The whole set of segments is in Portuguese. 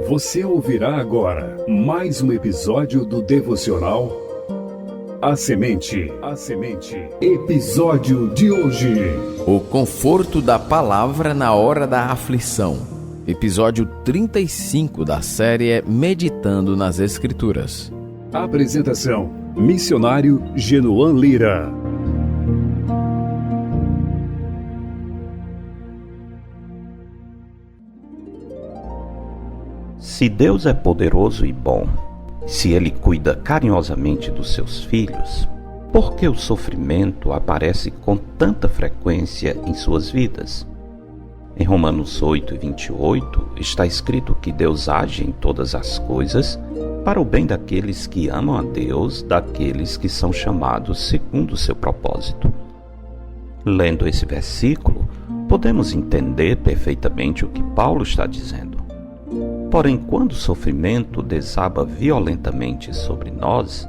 Você ouvirá agora mais um episódio do devocional A Semente. Episódio de hoje: O conforto da palavra na hora da aflição. Episódio 35 da série Meditando nas Escrituras. Apresentação: Missionário Genoan Lira. Se Deus é poderoso e bom, se Ele cuida carinhosamente dos seus filhos, por que o sofrimento aparece com tanta frequência em suas vidas? Em Romanos 8:28 está escrito que Deus age em todas as coisas para o bem daqueles que amam a Deus, daqueles que são chamados segundo o seu propósito. Lendo esse versículo, podemos entender perfeitamente o que Paulo está dizendo. Porém, quando o sofrimento desaba violentamente sobre nós,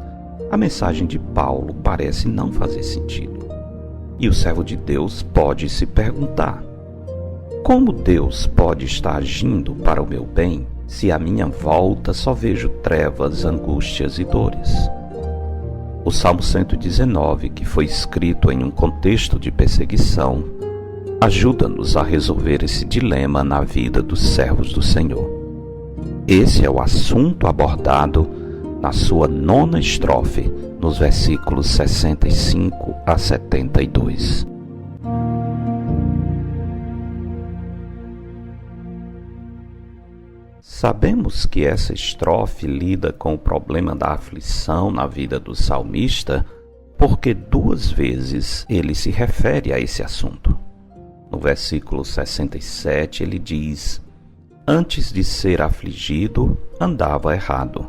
a mensagem de Paulo parece não fazer sentido. E o servo de Deus pode se perguntar: como Deus pode estar agindo para o meu bem se à minha volta só vejo trevas, angústias e dores? O Salmo 119, que foi escrito em um contexto de perseguição, ajuda-nos a resolver esse dilema na vida dos servos do Senhor. Esse é o assunto abordado na sua 9ª estrofe, nos versículos 65 a 72. Sabemos que essa estrofe lida com o problema da aflição na vida do salmista, porque 2 vezes ele se refere a esse assunto. No versículo 67 ele diz: antes de ser afligido, andava errado,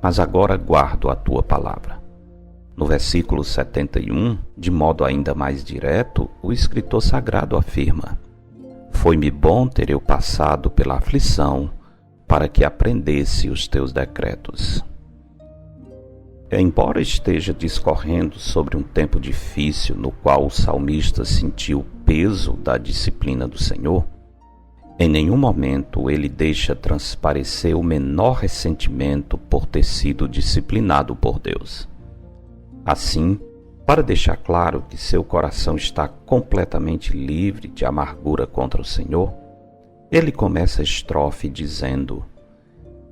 mas agora guardo a tua palavra. No versículo 71, de modo ainda mais direto, o escritor sagrado afirma: foi-me bom ter eu passado pela aflição, para que aprendesse os teus decretos. Embora esteja discorrendo sobre um tempo difícil no qual o salmista sentiu o peso da disciplina do Senhor, em nenhum momento ele deixa transparecer o menor ressentimento por ter sido disciplinado por Deus. Assim, para deixar claro que seu coração está completamente livre de amargura contra o Senhor, ele começa a estrofe dizendo: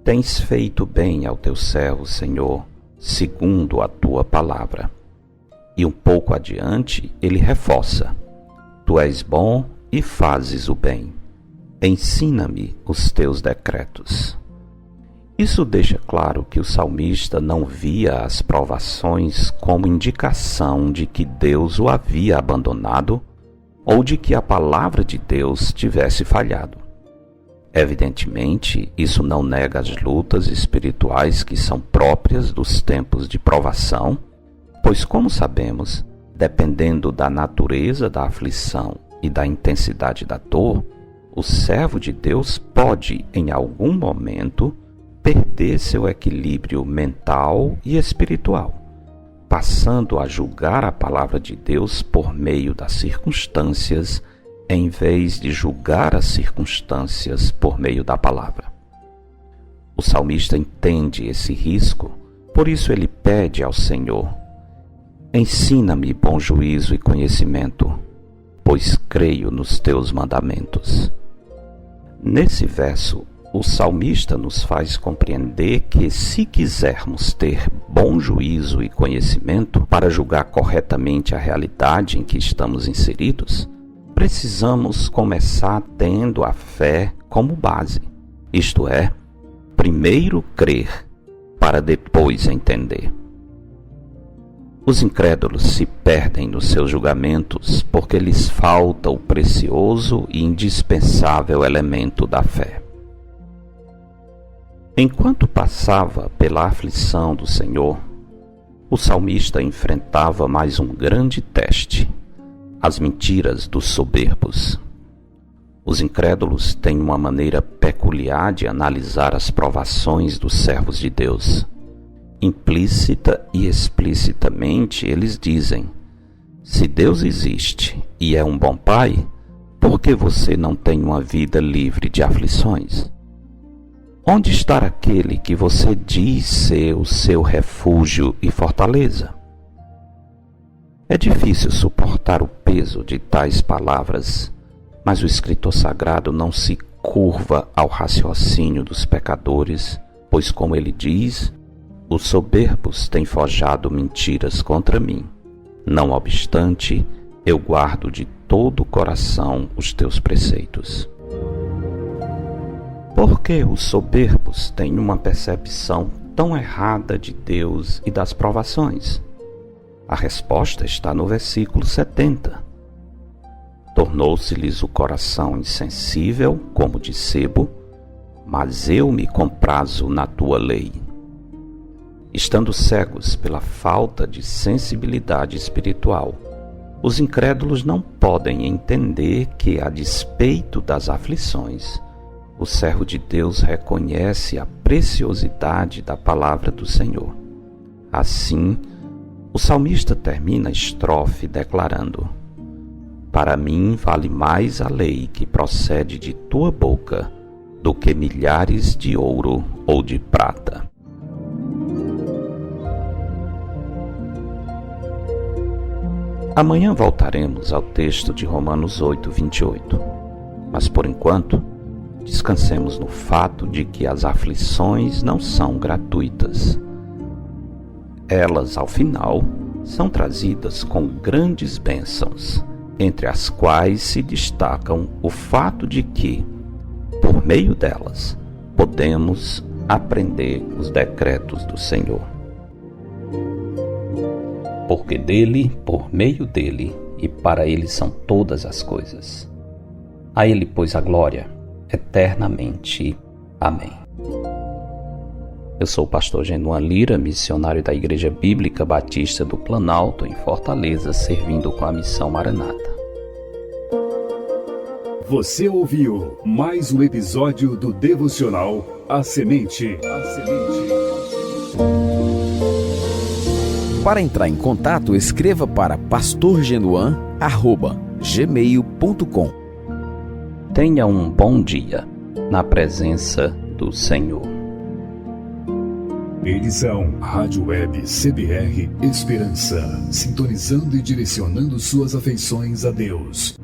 tens feito bem ao teu servo, Senhor, segundo a tua palavra. E um pouco adiante ele reforça: tu és bom e fazes o bem. Ensina-me os teus decretos. Isso deixa claro que o salmista não via as provações como indicação de que Deus o havia abandonado ou de que a palavra de Deus tivesse falhado. Evidentemente, isso não nega as lutas espirituais que são próprias dos tempos de provação, pois, como sabemos, dependendo da natureza da aflição e da intensidade da dor, o servo de Deus pode, em algum momento, perder seu equilíbrio mental e espiritual, passando a julgar a palavra de Deus por meio das circunstâncias, em vez de julgar as circunstâncias por meio da palavra. O salmista entende esse risco, por isso ele pede ao Senhor: ensina-me bom juízo e conhecimento, pois creio nos teus mandamentos. Nesse verso, o salmista nos faz compreender que, se quisermos ter bom juízo e conhecimento para julgar corretamente a realidade em que estamos inseridos, precisamos começar tendo a fé como base, isto é, primeiro crer para depois entender. Os incrédulos se perdem nos seus julgamentos porque lhes falta o precioso e indispensável elemento da fé. Enquanto passava pela aflição do Senhor, o salmista enfrentava mais um grande teste: as mentiras dos soberbos. Os incrédulos têm uma maneira peculiar de analisar as provações dos servos de Deus. Implícita e explicitamente eles dizem: se Deus existe e é um bom Pai, por que você não tem uma vida livre de aflições? Onde está aquele que você diz ser o seu refúgio e fortaleza? É difícil suportar o peso de tais palavras, mas o escritor sagrado não se curva ao raciocínio dos pecadores, pois, como ele diz, os soberbos têm forjado mentiras contra mim. Não obstante, eu guardo de todo o coração os teus preceitos. Por que os soberbos têm uma percepção tão errada de Deus e das provações? A resposta está no versículo 70. Tornou-se-lhes o coração insensível, como de sebo, mas eu me comprazo na tua lei. Estando cegos pela falta de sensibilidade espiritual, os incrédulos não podem entender que, a despeito das aflições, o servo de Deus reconhece a preciosidade da palavra do Senhor. Assim, o salmista termina a estrofe declarando: para mim vale mais a lei que procede de tua boca do que milhares de ouro ou de prata. Amanhã voltaremos ao texto de Romanos 8, 28. Mas por enquanto, descansemos no fato de que as aflições não são gratuitas. Elas, ao final, são trazidas com grandes bênçãos, entre as quais se destacam o fato de que, por meio delas, podemos aprender os decretos do Senhor. Porque dele, por meio dele e para ele são todas as coisas. A ele, pois, a glória, eternamente. Amém. Eu sou o pastor Genuan Lira, missionário da Igreja Bíblica Batista do Planalto, em Fortaleza, servindo com a missão Maranata. Você ouviu mais um episódio do devocional A Semente. Para entrar em contato, escreva para pastorgenuan@gmail.com. Tenha um bom dia na presença do Senhor. Edição Rádio Web CBR Esperança, sintonizando e direcionando suas afeições a Deus.